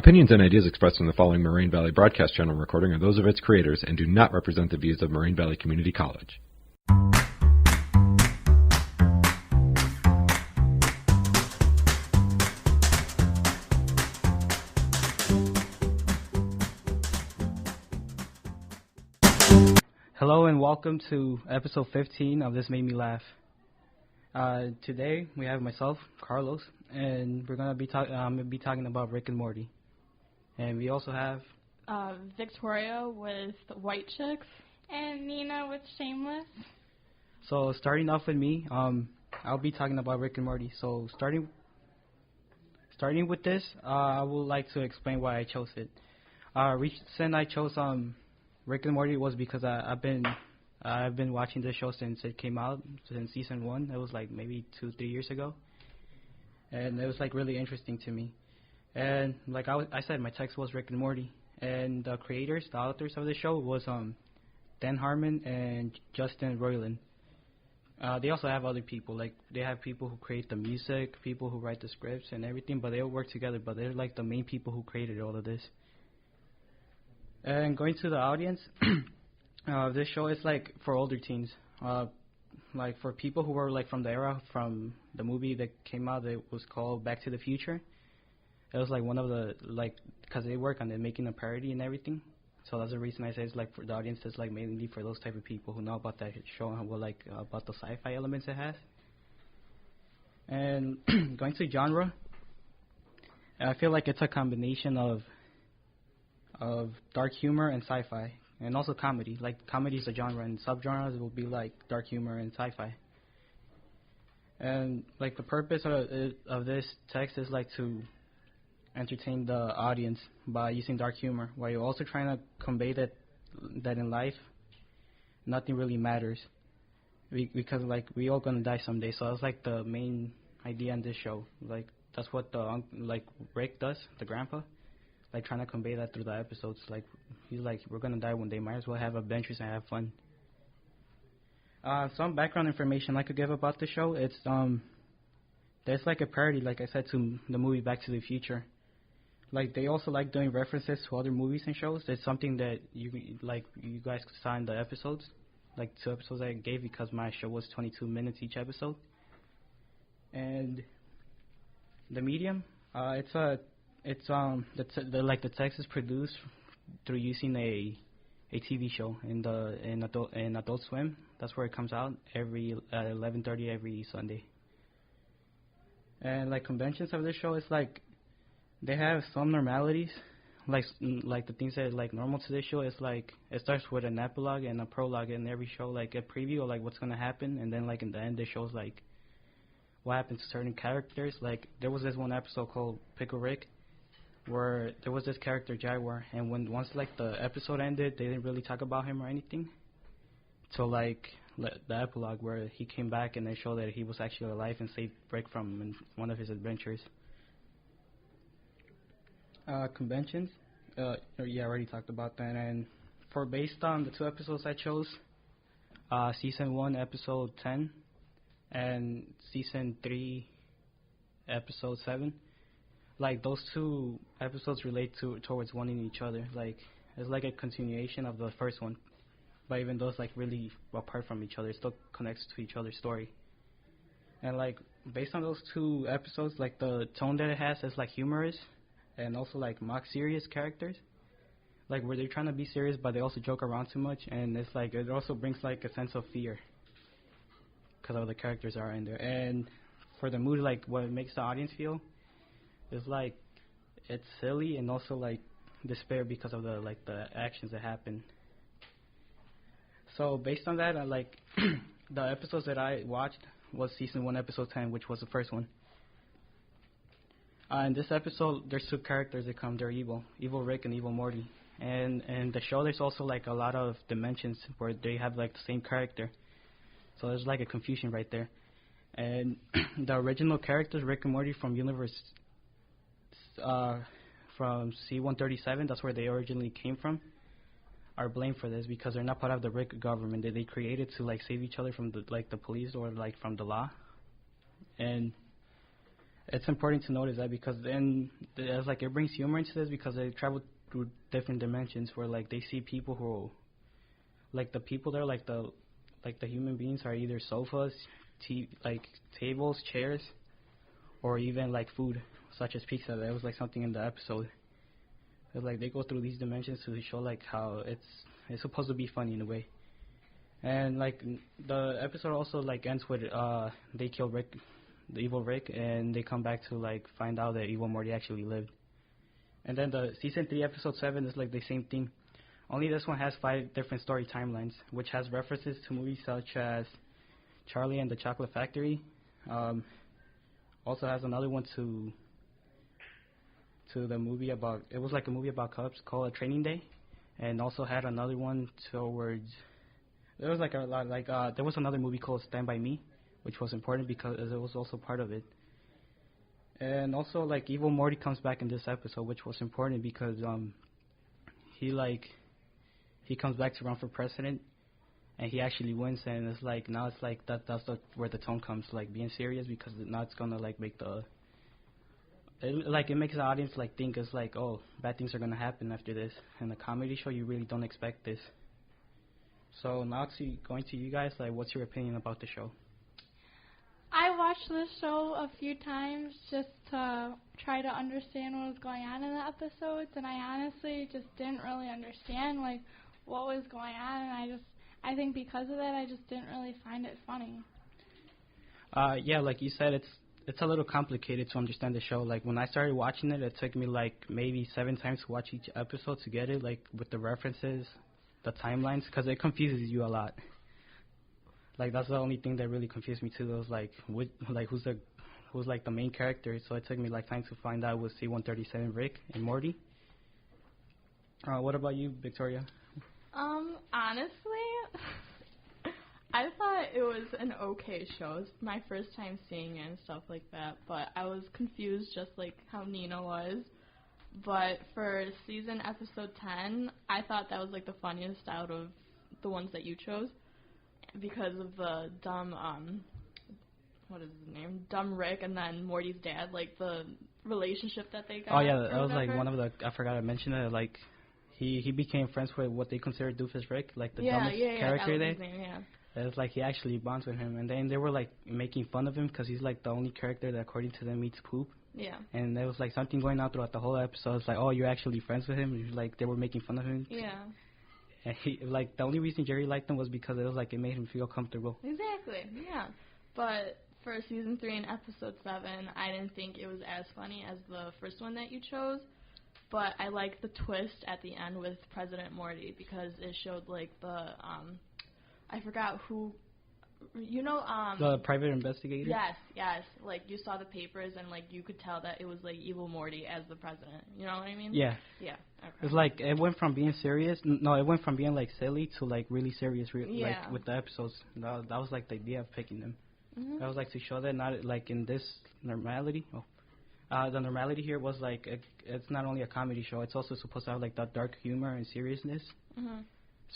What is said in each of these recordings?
Opinions and ideas expressed in the following Moraine Valley Broadcast Channel recording are those of its creators and do not represent the views of Moraine Valley Community College. Hello and welcome to episode 15 of This Made Me Laugh. Today we have myself, Carlos, and we're gonna be talking about Rick and Morty. And we also have Victoria with White Chicks and Nina with Shameless. So starting off with me, I'll be talking about Rick and Morty. So starting with this, I would like to explain why I chose it. Reason I chose Rick and Morty was because I've been watching this show since it came out, since season 1. It was like maybe 2-3 years ago, and it was like really interesting to me. And like I said, my text was Rick and Morty, and the authors of the show was Dan Harmon and Justin Roiland. They also have other people, like they have people who create the music, people who write the scripts and everything, but they all work together. But they're like the main people who created all of this. And going to the audience, this show is like for older teens, like for people who were like from the era from the movie that came out that was called Back to the Future. It was like one of the, like, because they work on it, making a parody and everything. So that's the reason I say it's like for the audience, it's like mainly for those type of people who know about that show and what like about the sci-fi elements it has. And going to genre, I feel like it's a combination of dark humor and sci-fi, and also comedy. Like comedy is a genre, and subgenres will be like dark humor and sci-fi. And like the purpose of this text is like to entertain the audience by using dark humor, while you're also trying to convey that in life nothing really matters, because like we all gonna die someday. So that's like the main idea in this show. Like that's what like Rick does, the grandpa, like trying to convey that through the episodes. Like he's like, we're gonna die one day, might as well have adventures and have fun. Some background information I could give about the show. It's there's like a parody, like I said, to the movie Back to the Future. Like they also like doing references to other movies and shows. It's something that you guys saw in the episodes, like 2 episodes I gave, because my show was 22 minutes each episode. And the medium, the text is produced through using a TV show in Adult Swim. That's where it comes out every 11:30 every Sunday. And like conventions of this show, it's like they have some normalities, like the things that are like normal to this show. It's like it starts with an epilogue and a prologue in every show, like a preview of like what's gonna happen, and then like in the end it shows like what happens to certain characters. Like there was this one episode called Pickle Rick, where there was this character Jaguar, and once like the episode ended, they didn't really talk about him or anything. So like the epilogue where he came back and they showed that he was actually alive and saved Rick from one of his adventures. Conventions, I already talked about that. And for based on the 2 episodes I chose, season 1 episode 10 and season 3 episode 7, like those 2 episodes relate towards one in each other. Like it's like a continuation of the first one, but even though it's like really apart from each other, it still connects to each other's story. And like based on those 2 episodes, like the tone that it has is like humorous and also like mock serious characters, like where they're trying to be serious but they also joke around too much, and it's like it also brings like a sense of fear because all the characters are in there. And for the mood, like what it makes the audience feel is like it's silly and also like despair because of the actions that happen. So based on that, I like the episodes that I watched was season 1 episode 10, which was the first one. In this episode, there's 2 characters that come. They're evil Rick and evil Morty. And in the show, there's also like a lot of dimensions where they have like the same character. So there's like a confusion right there. And the original characters, Rick and Morty from universe from C-137, that's where they originally came from, are blamed for this because they're not part of the Rick government that they created to like save each other from the police or like from the law. And it's important to notice that because then it's like it brings humor into this because they travel through different dimensions where like they see people who, like the people there, like the human beings are either sofas, like tables, chairs, or even like food such as pizza. That was like something in the episode. It's like they go through these dimensions to show like how it's supposed to be funny in a way. And like the episode also like ends with they kill Rick, the evil Rick, and they come back to like find out that evil Morty actually lived. And then the season 3 episode 7 is like the same thing. Only this one has 5 different story timelines, which has references to movies such as Charlie and the Chocolate Factory. Also has another one to the movie about, it was like a movie about cops called A Training Day, and also had another one towards, there was like a lot, like there was another movie called Stand By Me, which was important because it was also part of it. And also like evil Morty comes back in this episode, which was important because he comes back to run for president, and he actually wins. And it's like now it's like that's where the tone comes, like being serious, because now it's gonna like make it makes the audience like think it's like, oh, bad things are gonna happen after this. In a comedy show, you really don't expect this. So now going to you guys, like, what's your opinion about the show? I watched this show a few times just to try to understand what was going on in the episodes, and I honestly just didn't really understand like what was going on, and I think because of that I just didn't really find it funny. Yeah, like you said, it's a little complicated to understand the show. Like when I started watching it, it took me like maybe 7 times to watch each episode to get it, like with the references, the timelines, because it confuses you a lot. Like that's the only thing that really confused me too. It was like, who's like the main character? So it took me like time to find out with C-137 Rick and Morty. What about you, Victoria? Honestly, I thought it was an okay show. It's my first time seeing it and stuff like that, but I was confused just like how Nina was. But for season episode 10, I thought that was like the funniest out of the ones that you chose because of the dumb, what is his name? Dumb Rick and then Morty's dad, like the relationship that they got. Oh yeah, that was like one of the, I forgot to mention it, like he became friends with what they consider Doofus Rick, like the dumbest character there. It's like he actually bonds with him, and then they were like making fun of him because he's like the only character that according to them eats poop. Yeah. And there was like something going on throughout the whole episode. It's like, oh, you're actually friends with him. And, like they were making fun of him. Yeah. And he like the only reason Jerry liked him was because it was like it made him feel comfortable. Exactly. Yeah. But for season 3 and episode 7, I didn't think it was as funny as the first one that you chose. But I liked the twist at the end with President Morty because it showed like the I forgot who. You know, the private investigator? Yes. Like, you saw the papers, and, like, you could tell that it was, like, evil Morty as the president. You know what I mean? Yeah. Yeah. Okay. It's like, it went from being serious, it went from being, like, silly to, like, really serious, yeah. like, with the episodes. That was, like, the idea of picking them. Mm-hmm. That was, like, to show that not, like, in this normality. The normality here was, like, it's not only a comedy show, it's also supposed to have, like, that dark humor and seriousness. Mm-hmm.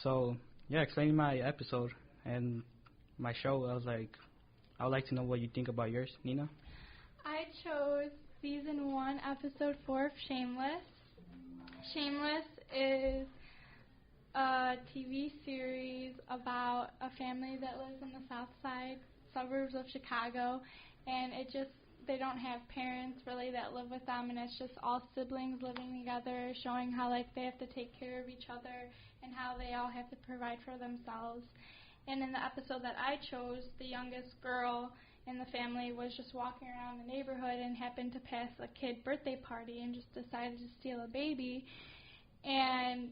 So, yeah, explaining my episode and my show, I was like, I would like to know what you think about yours, Nina. I chose season 1, episode 4 of Shameless. Shameless is a TV series about a family that lives in the south side suburbs of Chicago, and they don't have parents really that live with them, and it's just all siblings living together, showing how like they have to take care of each other and how they all have to provide for themselves. And in the episode that I chose, the youngest girl in the family was just walking around the neighborhood and happened to pass a kid birthday party and just decided to steal a baby. And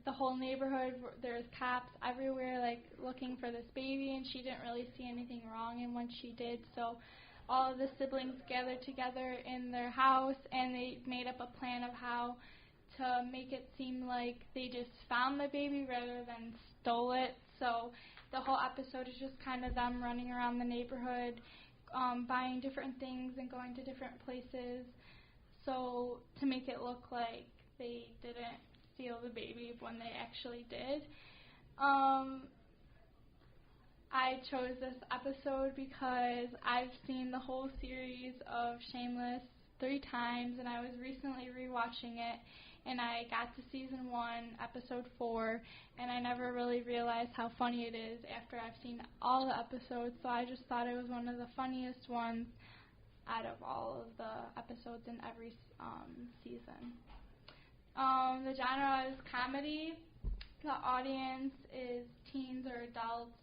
the whole neighborhood, there's cops everywhere, like, looking for this baby, and she didn't really see anything wrong, and when she did, so all of the siblings gathered together in their house, and they made up a plan of how to make it seem like they just found the baby rather than stole it. So the whole episode is just kind of them running around the neighborhood, buying different things and going to different places, so to make it look like they didn't steal the baby when they actually did. I chose this episode because I've seen the whole series of Shameless 3 times, and I was recently rewatching it, and I got to season 1, episode 4, and I never really realized how funny it is after I've seen all the episodes, so I just thought it was one of the funniest ones out of all of the episodes in every season. The genre is comedy. The audience is teens or adults.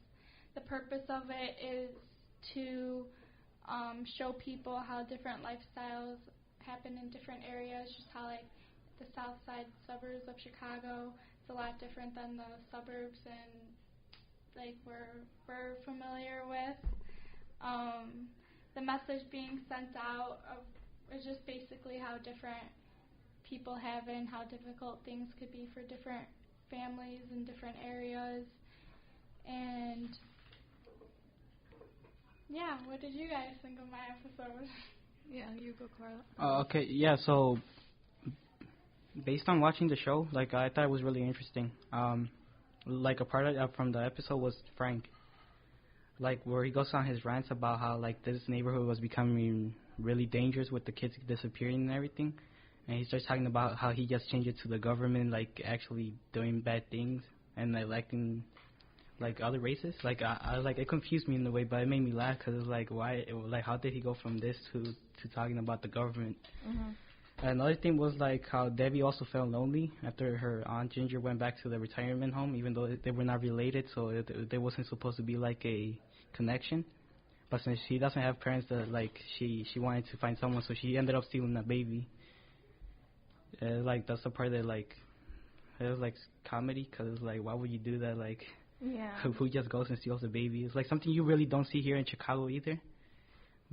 The purpose of it is to show people how different lifestyles happen in different areas, just how like the south side suburbs of Chicago is a lot different than the suburbs and like we're familiar with. The message being sent out is just basically how different people have it and how difficult things could be for different families in different areas. And yeah, what did you guys think of my episode? Yeah, you go, Carla. Okay, yeah, so based on watching the show, like I thought it was really interesting. Like a part of, from the episode was Frank, like where he goes on his rants about how like this neighborhood was becoming really dangerous with the kids disappearing and everything, and he starts talking about how he just changed it to the government like actually doing bad things and electing like other races. Like I like it confused me in a way, but it made me laugh because it's like why, like how did he go from this to talking about the government? Mm-hmm. Another thing was like how Debbie also felt lonely after her aunt Ginger went back to the retirement home, even though they were not related, so there wasn't supposed to be like a connection. But since she doesn't have parents, that like she wanted to find someone, so she ended up stealing a baby. Like that's the part that like it was like comedy, because it's like why would you do that? Like yeah, who just goes and steals a baby? It's like something you really don't see here in Chicago either.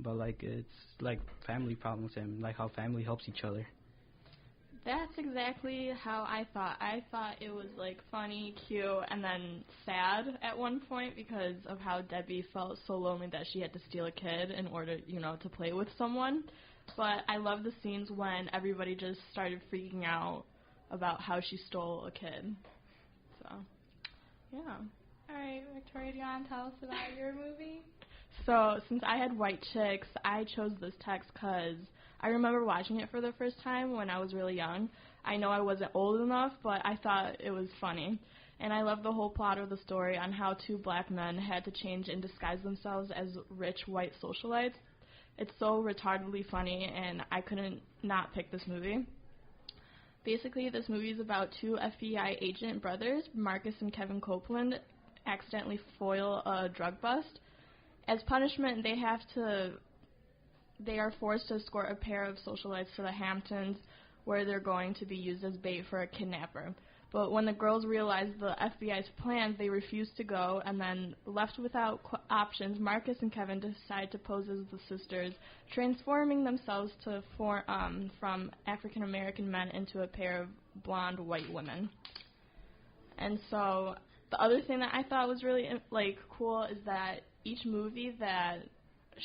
But like it's like family problems and like how family helps each other. That's exactly how I thought. I thought it was like funny, cute, and then sad at one point because of how Debbie felt so lonely that she had to steal a kid in order, you know, to play with someone. But I love the scenes when everybody just started freaking out about how she stole a kid. So, yeah. All right, Victoria, do you want to tell us about your movie? So, since I had white chicks, I chose this text because I remember watching it for the first time when I was really young. I know I wasn't old enough, but I thought it was funny. And I love the whole plot of the story on how 2 black men had to change and disguise themselves as rich white socialites. It's so retardedly funny, and I couldn't not pick this movie. Basically, this movie is about 2 FBI agent brothers, Marcus and Kevin Copeland, accidentally foil a drug bust. As punishment, they are forced to escort a pair of socialites to the Hamptons, where they're going to be used as bait for a kidnapper. But when the girls realize the FBI's plans, they refuse to go, and then, left without options, Marcus and Kevin decide to pose as the sisters, transforming themselves to from African-American men into a pair of blonde white women. And so, the other thing that I thought was really cool is that each movie that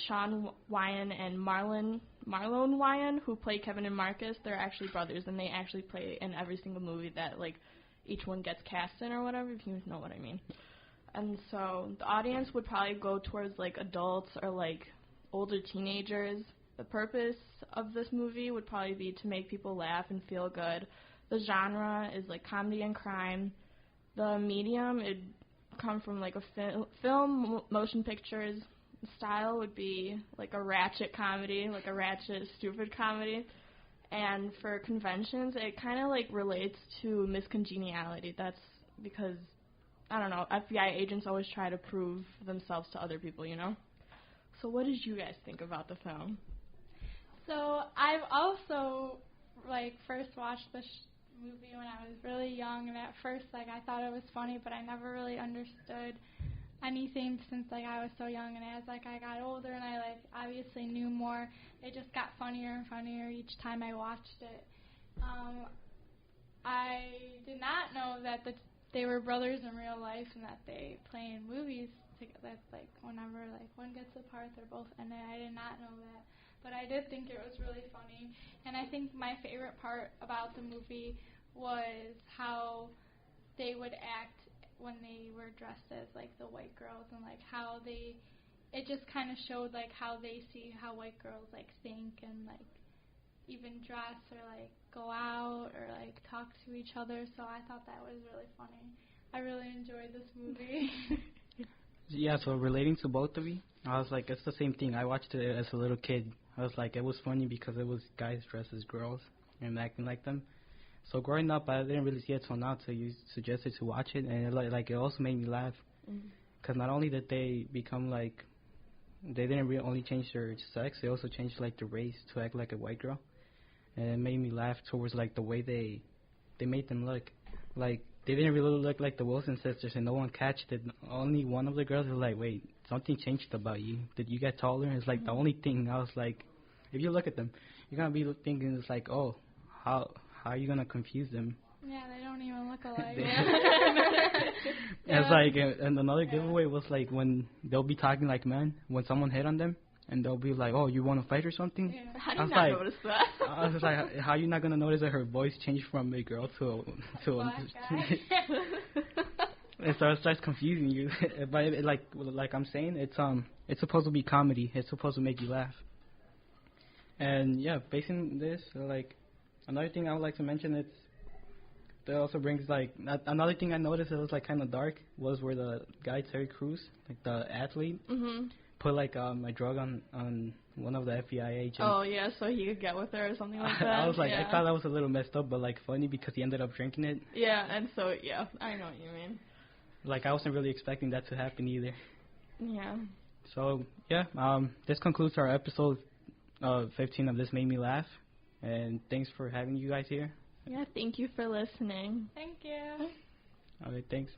Sean Wyan and Marlon Wyan, who play Kevin and Marcus, they're actually brothers, and they actually play in every single movie that each one gets cast in or whatever, if you know what I mean. And so the audience would probably go towards adults or older teenagers. The purpose of this movie would probably be to make people laugh and feel good. The genre is comedy and crime. The medium, it'd come from a film, motion pictures. The style would be a ratchet comedy, a ratchet stupid comedy. And for conventions, it kind of relates to Miss Congeniality. That's because, I don't know, FBI agents always try to prove themselves to other people, you know? So what did you guys think about the film? So I've also first watched this movie when I was really young, and at first I thought it was funny, but I never really understood anything since I was so young, and as I got older and I obviously knew more, it just got funnier and funnier each time I watched it. I did not know that they were brothers in real life and that they play in movies together. That's whenever one gets a part, they're both in it. I did not know that, but I did think it was really funny. And I think my favorite part about the movie was how they would act when they were dressed as like the white girls and like how it just kind of showed like how they see how white girls like think and like even dress or like go out or like talk to each other. So I thought that was really funny. I really enjoyed this movie. Yeah, so relating to both of you, I was like, it's the same thing. I watched it as a little kid. I was like, it was funny because it was guys dressed as girls and acting like them. So growing up, I didn't really see it till now till you suggested to watch it, and it also made me laugh. Because not only did they become like, they didn't really only change their sex, they also changed like the race to act like a white girl. And it made me laugh towards like the way they made them look. Like, they didn't really look like the Wilson sisters, and no one catched it. Only one of the girls was like, wait, something changed about you. Did you get taller? It's like the only thing. I was like, if you look at them, you're going to be thinking, it's like, oh, how are you going to confuse them? Yeah, they don't even look alike. It's like, and another giveaway was like when they'll be talking like men, when someone hit on them, and they'll be like, oh, you want to fight or something? Yeah. How did you not notice that? I was like, how are you not going to notice that her voice changed from a girl to Black guy. And so it starts confusing you. But like I'm saying, it's supposed to be comedy. It's supposed to make you laugh. And yeah, basing this, like, another thing I would like to mention, that also brings like another thing I noticed that was like kind of dark was where the guy Terry Crews, like the athlete, put like a drug on one of the FBI agents. Oh yeah, so he could get with her or something like that. I was like, I thought that was a little messed up, but like funny because he ended up drinking it. Yeah, and so yeah, I know what you mean. Like, I wasn't really expecting that to happen either. Yeah. So yeah, this concludes our episode 15 of This Made Me Laugh, and thanks for having you guys here. Yeah, thank you for listening. Thank you. All right, thanks.